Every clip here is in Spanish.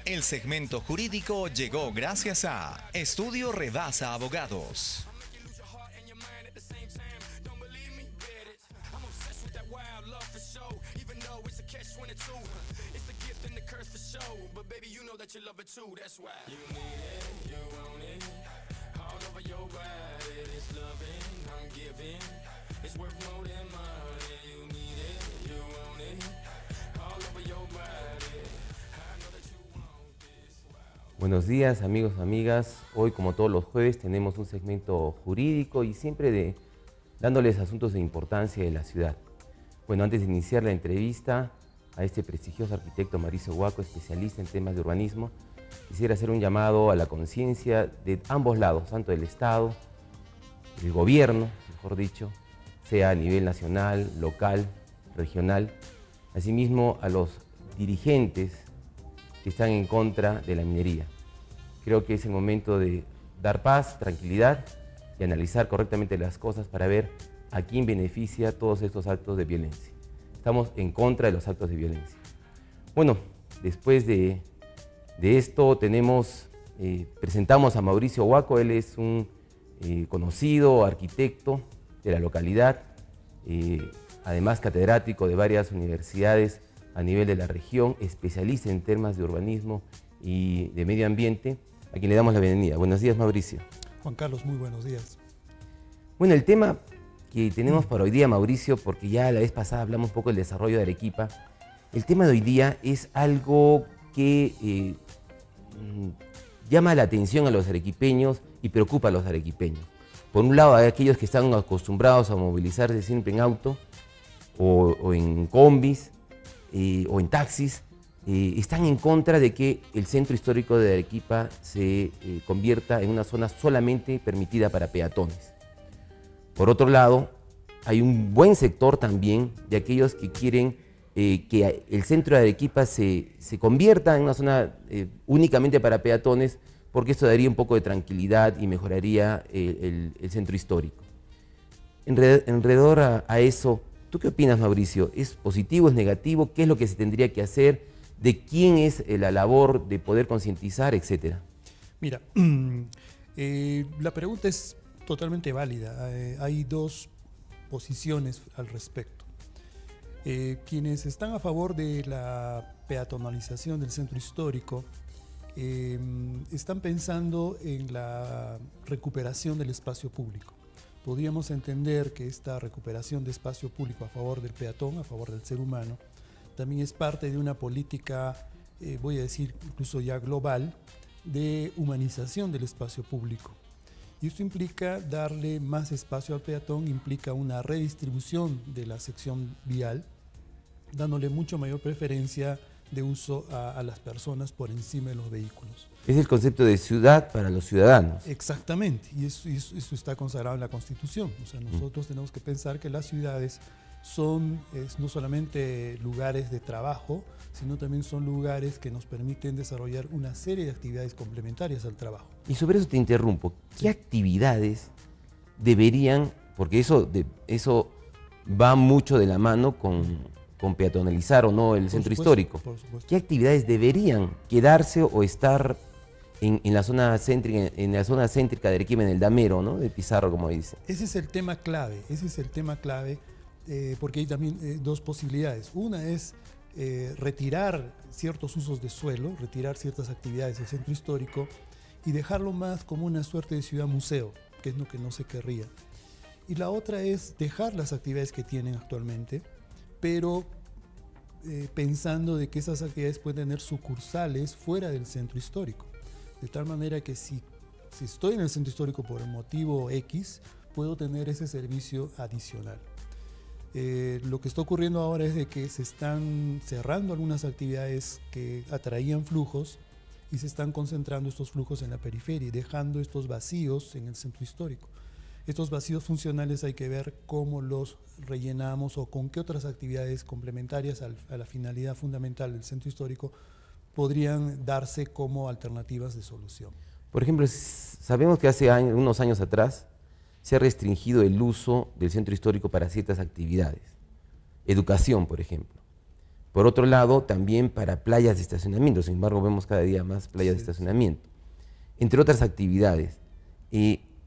El segmento jurídico llegó gracias a Estudio Redasa Abogados. Buenos días, amigos, amigas. Hoy, como todos los jueves, tenemos un segmento jurídico y siempre dándoles asuntos de importancia de la ciudad. Bueno, antes de iniciar la entrevista a este prestigioso arquitecto Mauricio Huaco, especialista en temas de urbanismo, quisiera hacer un llamado a la conciencia de ambos lados, tanto del Estado, del gobierno, mejor dicho, sea a nivel nacional, local, regional, asimismo a los dirigentes que están en contra de la minería. Creo que es el momento de dar paz, tranquilidad y analizar correctamente las cosas para ver a quién beneficia todos estos actos de violencia. Estamos en contra de los actos de violencia. Bueno, después de esto presentamos a Mauricio Huaco. Él es un conocido arquitecto de la localidad, además catedrático de varias universidades a nivel de la región, especialista en temas de urbanismo y de medio ambiente, a quien le damos la bienvenida. Buenos días, Mauricio. Juan Carlos, muy buenos días. Bueno, el tema que tenemos para hoy día, Mauricio, porque ya la vez pasada hablamos un poco del desarrollo de Arequipa, el tema de hoy día es algo que llama la atención a los arequipeños y preocupa a los arequipeños. Por un lado, hay aquellos que están acostumbrados a movilizarse siempre en auto o en combis, o en taxis, están en contra de que el centro histórico de Arequipa se convierta en una zona solamente permitida para peatones. Por otro lado, hay un buen sector también de aquellos que quieren que el centro de Arequipa se convierta en una zona únicamente para peatones, porque esto daría un poco de tranquilidad y mejoraría el centro histórico. Alrededor a eso, ¿tú qué opinas, Mauricio? ¿Es positivo, es negativo? ¿Qué es lo que se tendría que hacer? ¿De quién es la labor de poder concientizar, etcétera? Mira, la pregunta es totalmente válida. Hay dos posiciones al respecto. Quienes están a favor de la peatonalización del centro histórico están pensando en la recuperación del espacio público. Podríamos entender que esta recuperación de espacio público a favor del peatón, a favor del ser humano, también es parte de una política, voy a decir incluso ya global, de humanización del espacio público. Y esto implica darle más espacio al peatón, implica una redistribución de la sección vial, dándole mucho mayor preferencia de uso a las personas por encima de los vehículos. Es el concepto de ciudad para los ciudadanos. Exactamente, y eso está consagrado en la Constitución. O sea, nosotros tenemos que pensar que las ciudades son no solamente lugares de trabajo, sino también son lugares que nos permiten desarrollar una serie de actividades complementarias al trabajo. Y sobre eso te interrumpo. ¿Qué actividades deberían, porque eso va mucho de la mano con peatonalizar o no el centro histórico? Por supuesto. ¿Qué actividades deberían quedarse o estar en la zona céntrica de Arequipa, en el damero, ¿no? De Pizarro, como dice? Ese es el tema clave, porque hay también dos posibilidades. Una es retirar ciertos usos de suelo, retirar ciertas actividades del centro histórico y dejarlo más como una suerte de ciudad museo, que es lo que no se querría. Y la otra es dejar las actividades que tienen actualmente, pero pensando de que esas actividades pueden tener sucursales fuera del centro histórico. De tal manera que si estoy en el centro histórico por el motivo X, puedo tener ese servicio adicional. Lo que está ocurriendo ahora es de que se están cerrando algunas actividades que atraían flujos y se están concentrando estos flujos en la periferia y dejando estos vacíos en el centro histórico. Estos vacíos funcionales hay que ver cómo los rellenamos o con qué otras actividades complementarias a la finalidad fundamental del centro histórico podrían darse como alternativas de solución. Por ejemplo, sabemos que hace unos años atrás se ha restringido el uso del centro histórico para ciertas actividades. Educación, por ejemplo. Por otro lado, también para playas de estacionamiento, sin embargo vemos cada día más playas de estacionamiento, entre otras actividades.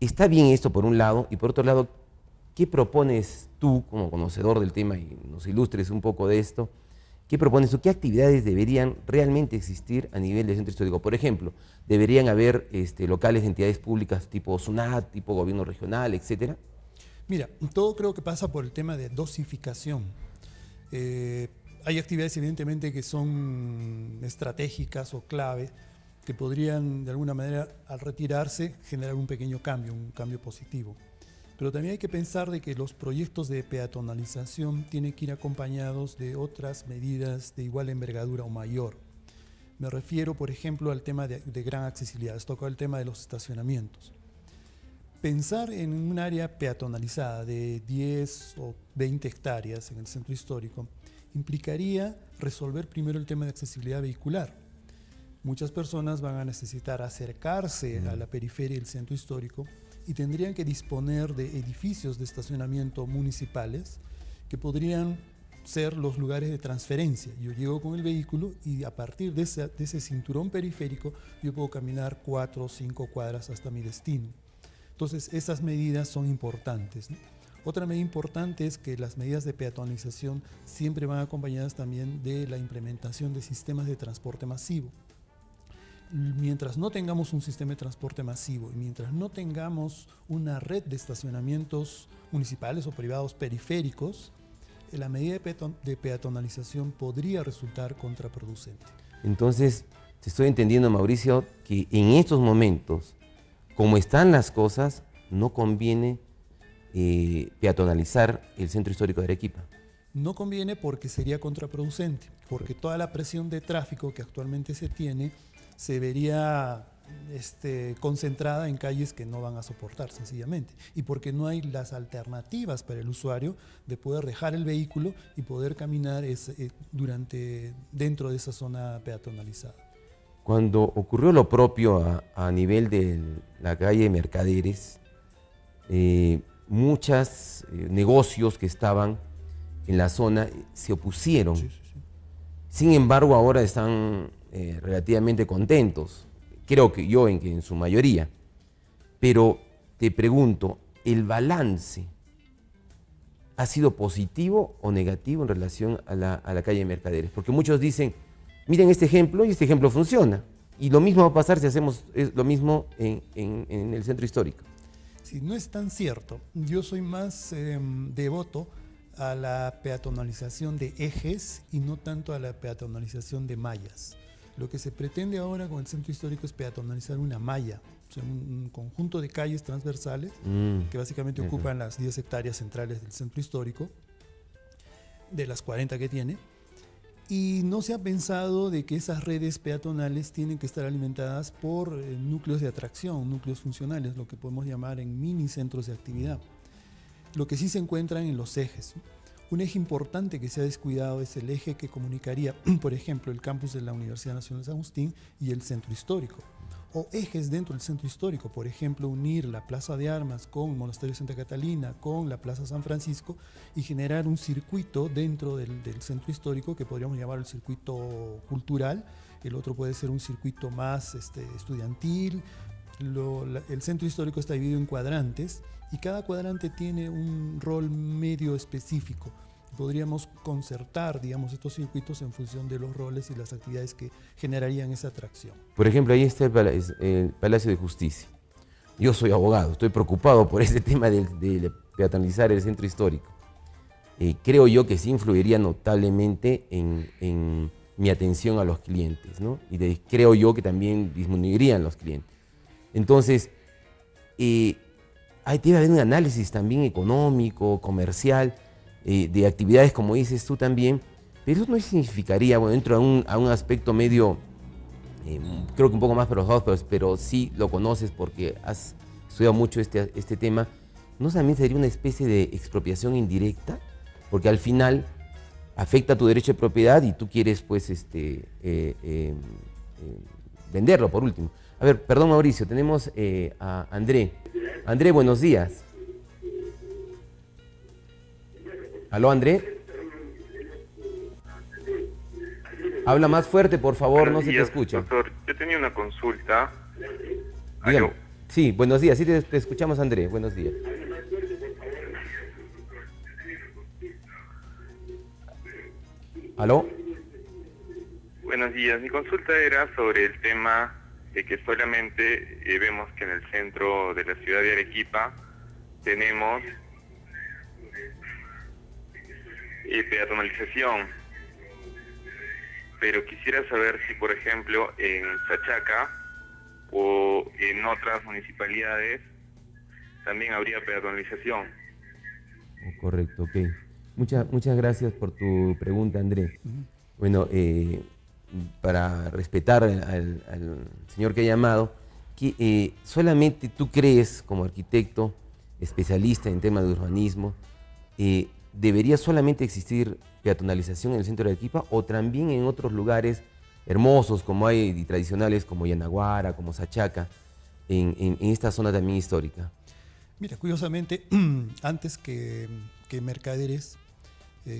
Está bien esto por un lado, y por otro lado, ¿qué propones tú como conocedor del tema y nos ilustres un poco de esto? ¿Qué propones tú? ¿Qué actividades deberían realmente existir a nivel del centro histórico? Por ejemplo, ¿deberían haber locales de entidades públicas tipo SUNAT, tipo gobierno regional, etcétera? Mira, todo creo que pasa por el tema de dosificación. Hay actividades evidentemente que son estratégicas o clave, que podrían de alguna manera al retirarse generar un pequeño cambio, un cambio positivo. Pero también hay que pensar de que los proyectos de peatonalización tienen que ir acompañados de otras medidas de igual envergadura o mayor. Me refiero, por ejemplo, al tema de gran accesibilidad. Has tocado el tema de los estacionamientos. Pensar en un área peatonalizada de 10 o 20 hectáreas en el centro histórico implicaría resolver primero el tema de accesibilidad vehicular. Muchas personas van a necesitar acercarse a la periferia del centro histórico y tendrían que disponer de edificios de estacionamiento municipales que podrían ser los lugares de transferencia. Yo llego con el vehículo y a partir de ese cinturón periférico yo puedo caminar 4 o 5 cuadras hasta mi destino. Entonces esas medidas son importantes, ¿no? Otra medida importante es que las medidas de peatonalización siempre van acompañadas también de la implementación de sistemas de transporte masivo. Mientras no tengamos un sistema de transporte masivo y mientras no tengamos una red de estacionamientos municipales o privados periféricos, la medida de peatonalización podría resultar contraproducente. Entonces, te estoy entendiendo, Mauricio, que en estos momentos, como están las cosas, no conviene peatonalizar el centro histórico de Arequipa. No conviene porque sería contraproducente, porque toda la presión de tráfico que actualmente se tiene se vería concentrada en calles que no van a soportar sencillamente, y porque no hay las alternativas para el usuario de poder dejar el vehículo y poder caminar dentro de esa zona peatonalizada. Cuando ocurrió lo propio a nivel de la calle Mercaderes, muchos negocios que estaban en la zona se opusieron. Sí. Sin embargo, ahora están relativamente contentos, creo que yo en su mayoría. Pero te pregunto, ¿el balance ha sido positivo o negativo en relación a la calle Mercaderes? Porque muchos dicen, miren este ejemplo y este ejemplo funciona. Y lo mismo va a pasar si hacemos lo mismo en el centro histórico. Sí, no es tan cierto. Yo soy más devoto a la peatonalización de ejes y no tanto a la peatonalización de mallas. Lo que se pretende ahora con el centro histórico es peatonalizar una malla, o sea, un conjunto de calles transversales que básicamente ocupan las 10 hectáreas centrales del centro histórico, de las 40 que tiene. Y no se ha pensado de que esas redes peatonales tienen que estar alimentadas por núcleos de atracción, núcleos funcionales, lo que podemos llamar en mini centros de actividad. Lo que sí se encuentran en los ejes. Un eje importante que se ha descuidado es el eje que comunicaría, por ejemplo, el campus de la Universidad Nacional de San Agustín y el centro histórico. O ejes dentro del centro histórico, por ejemplo, unir la Plaza de Armas con el Monasterio de Santa Catalina, con la Plaza San Francisco y generar un circuito dentro del centro histórico que podríamos llamar el circuito cultural. El otro puede ser un circuito más estudiantil. El centro histórico está dividido en cuadrantes y cada cuadrante tiene un rol medio específico. Podríamos concertar, digamos, estos circuitos en función de los roles y las actividades que generarían esa atracción. Por ejemplo, ahí está el Palacio de Justicia. Yo soy abogado, estoy preocupado por ese tema de peatonalizar el centro histórico. Creo yo que sí influiría notablemente en mi atención a los clientes, ¿no? Y creo yo que también disminuirían los clientes. Entonces, ahí debe haber un análisis también económico, comercial, de actividades, como dices tú también, pero eso no significaría, bueno, dentro a un aspecto medio, creo que un poco más para los dos, pero sí lo conoces porque has estudiado mucho este tema, ¿no también sería una especie de expropiación indirecta? Porque al final afecta tu derecho de propiedad y tú quieres, pues, venderlo por último. A ver, perdón, Mauricio, tenemos a André. André, buenos días. ¿Aló, André? Habla más fuerte, por favor, Buenos no se te días, escucha. doctor, yo tenía una consulta. Dígame. Aló. Sí, buenos días, sí te escuchamos, Andrés, buenos días. ¿Aló? Buenos días, mi consulta era sobre el tema de que solamente vemos que en el centro de la ciudad de Arequipa tenemos peatonalización, pero quisiera saber si, por ejemplo, en Sachaca o en otras municipalidades también habría peatonalización. Oh, correcto, ok. Muchas gracias por tu pregunta, Andrés. Bueno, para respetar al señor que ha llamado, que solamente tú crees, como arquitecto, especialista en temas de urbanismo, ¿debería solamente existir peatonalización en el centro de Arequipa o también en otros lugares hermosos como hay y tradicionales como Yanaguara, como Sachaca, en esta zona también histórica? Mira, curiosamente, antes que Mercaderes,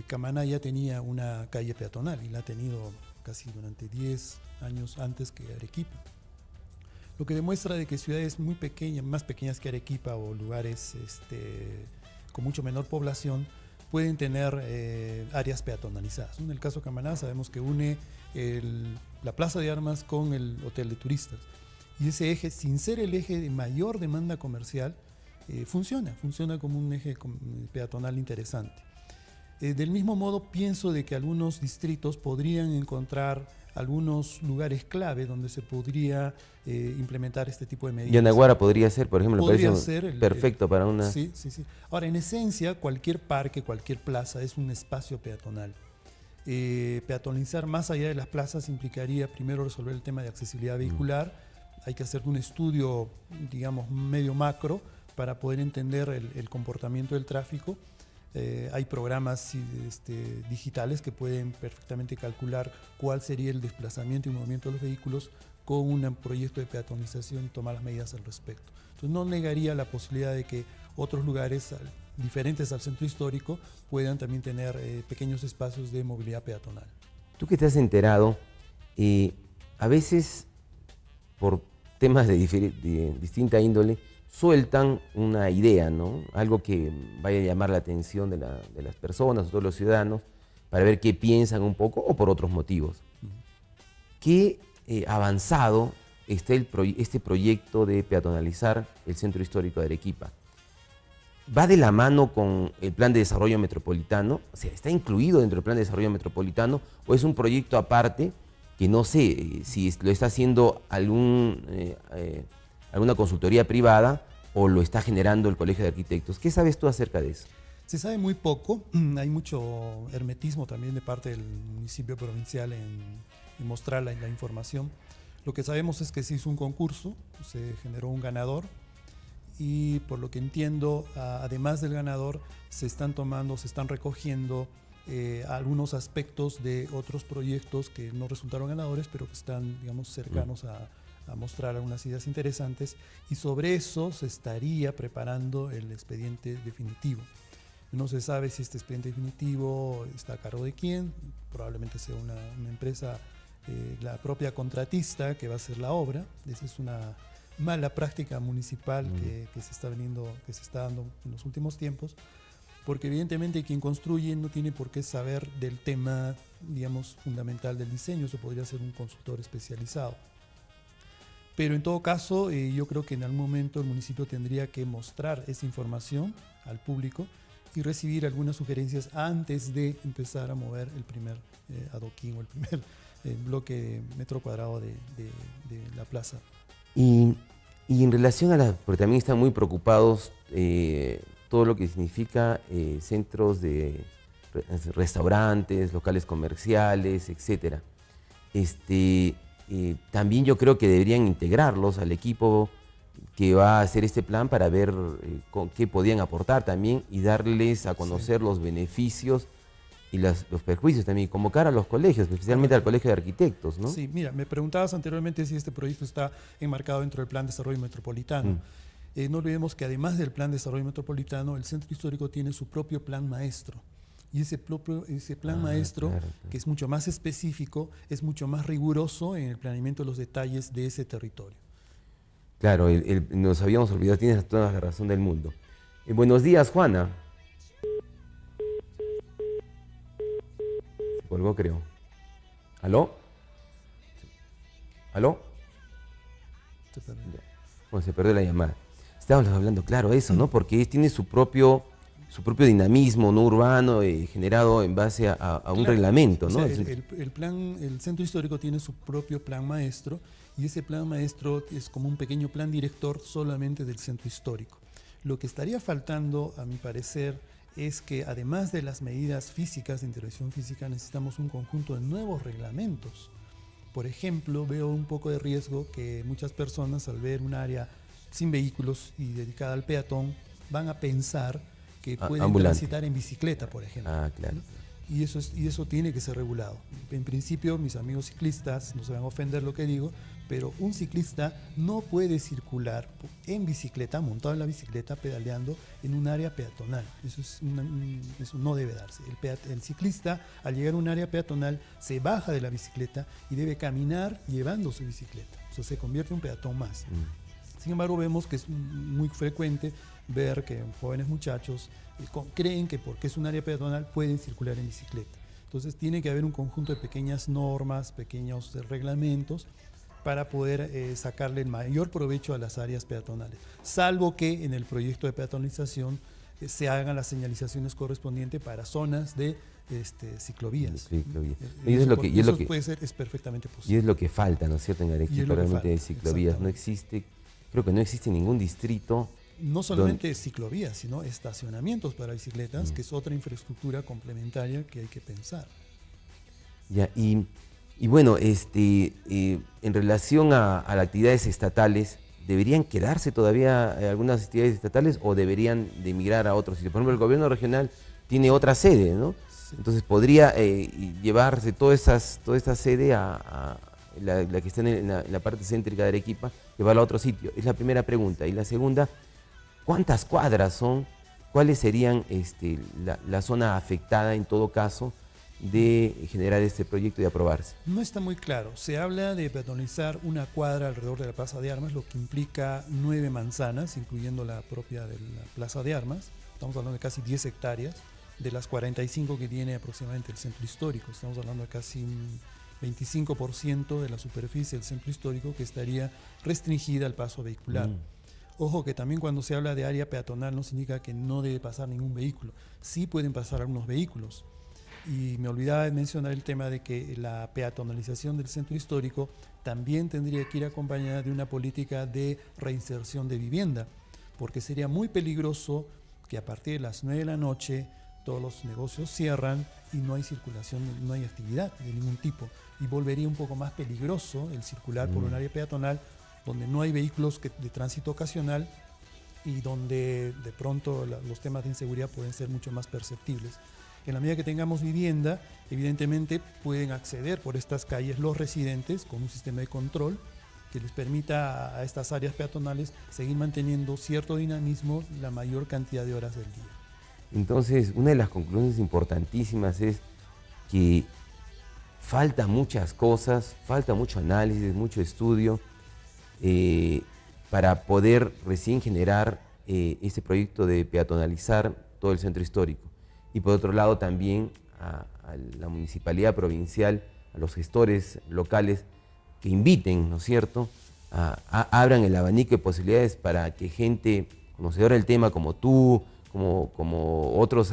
Camaná ya tenía una calle peatonal y la ha tenido casi durante 10 años antes que Arequipa. Lo que demuestra de que ciudades muy pequeñas, más pequeñas que Arequipa o lugares con mucho menor población, pueden tener áreas peatonalizadas. En el caso de Camaná sabemos que une la Plaza de Armas con el Hotel de Turistas. Y ese eje, sin ser el eje de mayor demanda comercial, funciona como un eje peatonal interesante. Del mismo modo, pienso de que algunos distritos podrían encontrar algunos lugares clave donde se podría implementar este tipo de medidas. Yanaguara podría ser, por ejemplo, Podría me parece ser perfecto para una... Sí. Ahora, en esencia, cualquier parque, cualquier plaza es un espacio peatonal. Peatonalizar más allá de las plazas implicaría primero resolver el tema de accesibilidad vehicular. Hay que hacer un estudio, digamos, medio macro para poder entender el comportamiento del tráfico. Hay programas digitales que pueden perfectamente calcular cuál sería el desplazamiento y movimiento de los vehículos con un proyecto de peatonización y tomar las medidas al respecto. Entonces no negaría la posibilidad de que otros lugares diferentes al centro histórico puedan también tener pequeños espacios de movilidad peatonal. Tú que te has enterado, a veces por temas de distinta índole, sueltan una idea, ¿no? Algo que vaya a llamar la atención de las personas, de todos los ciudadanos, para ver qué piensan un poco o por otros motivos. ¿Qué avanzado está este proyecto de peatonalizar el centro histórico de Arequipa? ¿Va de la mano con el plan de desarrollo metropolitano? O sea, ¿está incluido dentro del plan de desarrollo metropolitano o es un proyecto aparte que no sé si lo está haciendo alguna consultoría privada o lo está generando el Colegio de Arquitectos? ¿Qué sabes tú acerca de eso? Se sabe muy poco, hay mucho hermetismo también de parte del municipio provincial en mostrar la información. Lo que sabemos es que se hizo un concurso, se generó un ganador y por lo que entiendo, además del ganador, se están recogiendo algunos aspectos de otros proyectos que no resultaron ganadores, pero que están, digamos, cercanos a mostrar algunas ideas interesantes, y sobre eso se estaría preparando el expediente definitivo. No se sabe si este expediente definitivo está a cargo de quién, probablemente sea una empresa, la propia contratista que va a hacer la obra. Esa es una mala práctica municipal que se está dando en los últimos tiempos, porque evidentemente quien construye no tiene por qué saber del tema, digamos, fundamental del diseño. Eso podría ser un consultor especializado. Pero en todo caso, yo creo que en algún momento el municipio tendría que mostrar esa información al público y recibir algunas sugerencias antes de empezar a mover el primer adoquín o el primer bloque metro cuadrado de la plaza. Y en relación a porque también están muy preocupados todo lo que significa centros de restaurantes, locales comerciales, etcétera. También yo creo que deberían integrarlos al equipo que va a hacer este plan para ver qué podían aportar también y darles a conocer los beneficios y los perjuicios también, convocar a los colegios, especialmente al Colegio de Arquitectos, ¿no? Sí, mira, me preguntabas anteriormente si este proyecto está enmarcado dentro del Plan de Desarrollo Metropolitano. No olvidemos que además del Plan de Desarrollo Metropolitano, el Centro Histórico tiene su propio plan maestro, Y ese plan maestro, claro. que es mucho más específico, es mucho más riguroso en el planeamiento de los detalles de ese territorio. Claro, nos habíamos olvidado, tienes toda la razón del mundo. Buenos días, Juana. Se colgó, creo. ¿Aló? ¿Aló? Bueno, se perdió la llamada. Estábamos hablando, claro, eso, ¿no? Porque tiene su propio dinamismo, ¿no? Urbano, generado en base a un reglamento, ¿no? O sea, el centro histórico tiene su propio plan maestro, y ese plan maestro es como un pequeño plan director solamente del centro histórico. Lo que estaría faltando, a mi parecer, es que además de las medidas físicas, de intervención física, necesitamos un conjunto de nuevos reglamentos. Por ejemplo, veo un poco de riesgo que muchas personas, al ver un área sin vehículos y dedicada al peatón, van a pensar que pueden transitar en bicicleta, por ejemplo. Claro. ¿No? Y eso tiene que ser regulado. En principio, mis amigos ciclistas, no se van a ofender lo que digo, pero un ciclista no puede circular en bicicleta, montado en la bicicleta, pedaleando en un área peatonal. Eso no debe darse. El ciclista, al llegar a un área peatonal, se baja de la bicicleta y debe caminar llevando su bicicleta. O sea, se convierte en un peatón más. Sin embargo, vemos que es muy frecuente ver que jóvenes muchachos creen que porque es un área peatonal pueden circular en bicicleta. Entonces tiene que haber un conjunto de pequeñas normas, pequeños reglamentos para poder sacarle el mayor provecho a las áreas peatonales. Salvo que en el proyecto de peatonalización se hagan las señalizaciones correspondientes para zonas de ciclovías. Y eso puede ser, es perfectamente posible. Y es lo que falta, ¿no es cierto? En Arequipa realmente de ciclovías no existe. Creo que no existe ningún distrito. No solamente ciclovías, sino estacionamientos para bicicletas, que es otra infraestructura complementaria que hay que pensar. Ya, y bueno, en relación a las actividades estatales, ¿deberían quedarse todavía algunas actividades estatales o deberían de migrar a otros sitios? Por ejemplo, el gobierno regional tiene otra sede, ¿no? Sí. Entonces podría llevarse toda esta sede a la que está en la parte céntrica de Arequipa, llevarla a otro sitio. Es la primera pregunta. Y la segunda, ¿cuántas cuadras son? ¿Cuáles serían la zona afectada en todo caso de generar este proyecto y aprobarse? No está muy claro. Se habla de peatonalizar una cuadra alrededor de la Plaza de Armas, lo que implica 9 manzanas, incluyendo la propia de la Plaza de Armas. Estamos hablando de casi 10 hectáreas, de las 45 que tiene aproximadamente el centro histórico. Estamos hablando de casi un 25% de la superficie del centro histórico que estaría restringida al paso vehicular. Ojo que también cuando se habla de área peatonal no significa que no debe pasar ningún vehículo. Sí pueden pasar algunos vehículos. Y me olvidaba de mencionar el tema de que la peatonalización del centro histórico también tendría que ir acompañada de una política de reinserción de vivienda, porque sería muy peligroso que a partir de las 9 de la noche todos los negocios cierran y no hay circulación, no hay actividad de ningún tipo. Y volvería un poco más peligroso el circular por un área peatonal donde no hay vehículos de tránsito ocasional y donde de pronto los temas de inseguridad pueden ser mucho más perceptibles. En la medida que tengamos vivienda, evidentemente pueden acceder por estas calles los residentes con un sistema de control que les permita a estas áreas peatonales seguir manteniendo cierto dinamismo la mayor cantidad de horas del día. Entonces, una de las conclusiones importantísimas es que falta muchas cosas, falta mucho análisis, mucho estudio para poder recién generar este proyecto de peatonalizar todo el centro histórico. Y por otro lado también a la municipalidad provincial, a los gestores locales que inviten, ¿no es cierto?, abran el abanico de posibilidades para que gente conocedora del tema como tú, como otros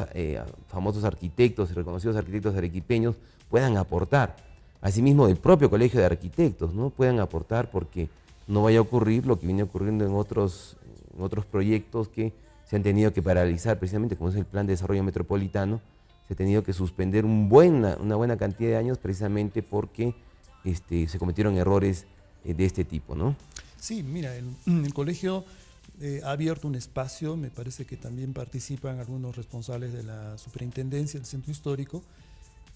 famosos arquitectos y reconocidos arquitectos arequipeños puedan aportar. Asimismo, del propio Colegio de Arquitectos, ¿no?, puedan aportar porque no vaya a ocurrir lo que viene ocurriendo en otros proyectos que se han tenido que paralizar, precisamente como es el Plan de Desarrollo Metropolitano. Se ha tenido que suspender una buena cantidad de años precisamente porque se cometieron errores de este tipo, ¿no? Sí, mira, el colegio ha abierto un espacio, me parece que también participan algunos responsables de la superintendencia del centro histórico,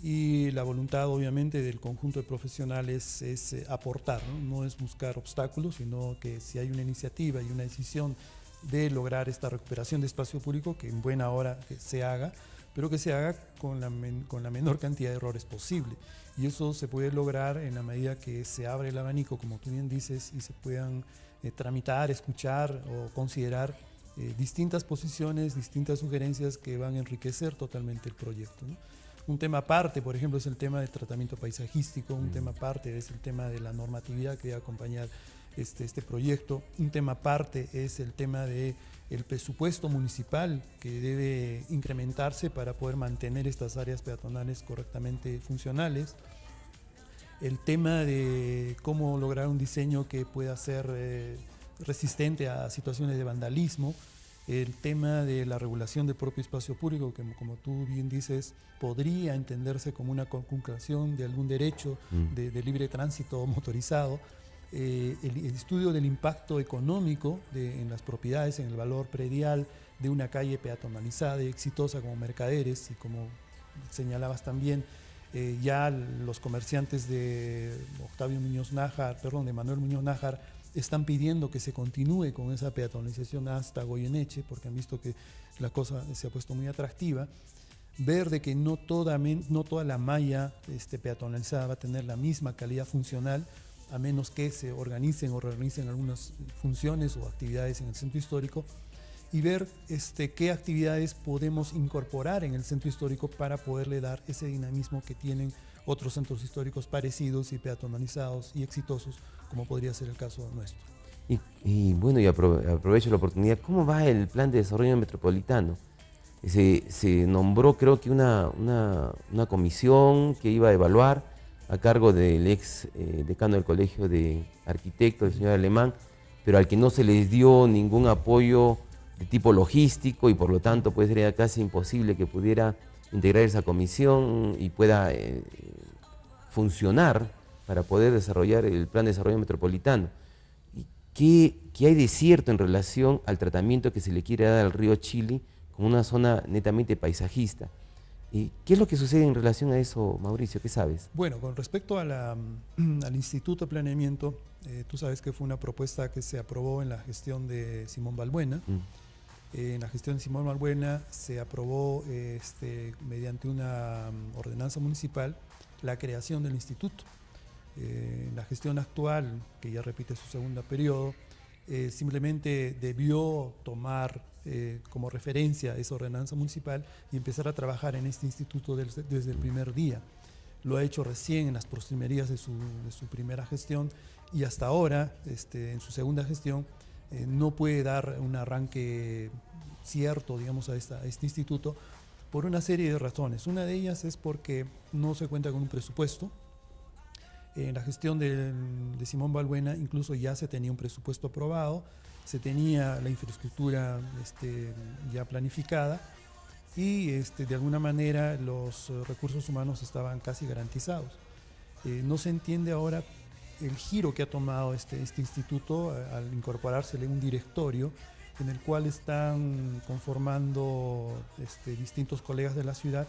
y la voluntad obviamente del conjunto de profesionales es aportar, ¿no? No es buscar obstáculos, sino que si hay una iniciativa y una decisión de lograr esta recuperación de espacio público, que en buena hora se haga, pero que se haga con la menor cantidad de errores posible. Y eso se puede lograr en la medida que se abre el abanico, como tú bien dices, y se puedan tramitar, escuchar o considerar distintas posiciones, distintas sugerencias que van a enriquecer totalmente el proyecto, ¿no? Un tema aparte, por ejemplo, es el tema del tratamiento paisajístico, un tema aparte es el tema de la normatividad que debe acompañar este proyecto, un tema aparte es el tema del presupuesto municipal que debe incrementarse para poder mantener estas áreas peatonales correctamente funcionales, el tema de cómo lograr un diseño que pueda ser resistente a situaciones de vandalismo, el tema de la regulación del propio espacio público, que como tú bien dices, podría entenderse como una conculcación de algún derecho de libre tránsito motorizado, el estudio del impacto económico en las propiedades, en el valor predial de una calle peatonalizada y exitosa como Mercaderes, y como señalabas también, ya los comerciantes de Manuel Muñoz Nájar, están pidiendo que se continúe con esa peatonalización hasta Goyeneche, porque han visto que la cosa se ha puesto muy atractiva. Ver de que no toda la malla peatonalizada va a tener la misma calidad funcional, a menos que se organicen o realicen algunas funciones o actividades en el centro histórico, y ver qué actividades podemos incorporar en el centro histórico para poderle dar ese dinamismo que tienen otros centros históricos parecidos y peatonalizados y exitosos, como podría ser el caso nuestro. Y bueno, aprovecho la oportunidad, ¿cómo va el plan de desarrollo metropolitano? Se nombró, creo que una comisión que iba a evaluar a cargo del ex decano del Colegio de Arquitectos, el señor Alemán, pero al que no se les dio ningún apoyo de tipo logístico, y por lo tanto pues era casi imposible que pudiera integrar esa comisión y pueda funcionar para poder desarrollar el plan de desarrollo metropolitano. ¿Y qué hay de cierto en relación al tratamiento que se le quiere dar al río Chili como una zona netamente paisajista? ¿Y qué es lo que sucede en relación a eso, Mauricio? ¿Qué sabes? Bueno, con respecto al Instituto de Planeamiento, tú sabes que fue una propuesta que se aprobó en la gestión de Simón Balbuena. En la gestión de Simón Balbuena se aprobó mediante una ordenanza municipal la creación del instituto. La gestión actual, que ya repite su segundo periodo, simplemente debió tomar como referencia esa ordenanza municipal y empezar a trabajar en este instituto desde el primer día. Lo ha hecho recién en las postrimerías de su primera gestión, y hasta ahora, en su segunda gestión, no puede dar un arranque cierto, digamos, a este instituto por una serie de razones. Una de ellas es porque no se cuenta con un presupuesto. En la gestión de Simón Balbuena incluso ya se tenía un presupuesto aprobado, se tenía la infraestructura ya planificada, y de alguna manera los recursos humanos estaban casi garantizados. No se entiende ahora el giro que ha tomado este instituto al incorporársele un directorio en el cual están conformando distintos colegas de la ciudad,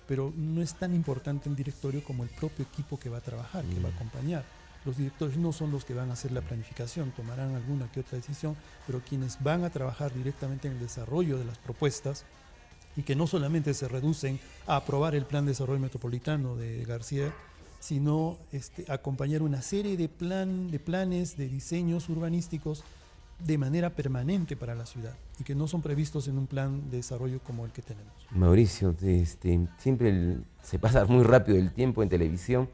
pero no es tan importante el directorio como el propio equipo que va a trabajar, que va a acompañar. Los directores no son los que van a hacer la planificación, tomarán alguna que otra decisión, pero quienes van a trabajar directamente en el desarrollo de las propuestas, y que no solamente se reducen a aprobar el plan de desarrollo metropolitano de García, sino acompañar una serie de planes, de diseños urbanísticos de manera permanente para la ciudad, y que no son previstos en un plan de desarrollo como el que tenemos. Mauricio, siempre se pasa muy rápido el tiempo en televisión.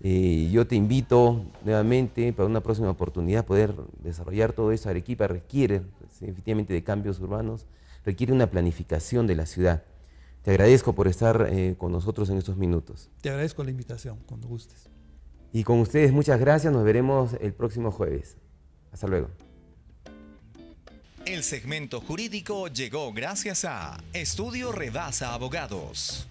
Yo te invito nuevamente para una próxima oportunidad poder desarrollar todo eso. Arequipa requiere efectivamente de cambios urbanos, requiere una planificación de la ciudad. Te agradezco por estar con nosotros en estos minutos. Te agradezco la invitación, cuando gustes. Y con ustedes muchas gracias, nos veremos el próximo jueves. Hasta luego. El segmento jurídico llegó gracias a Estudio Redasa Abogados.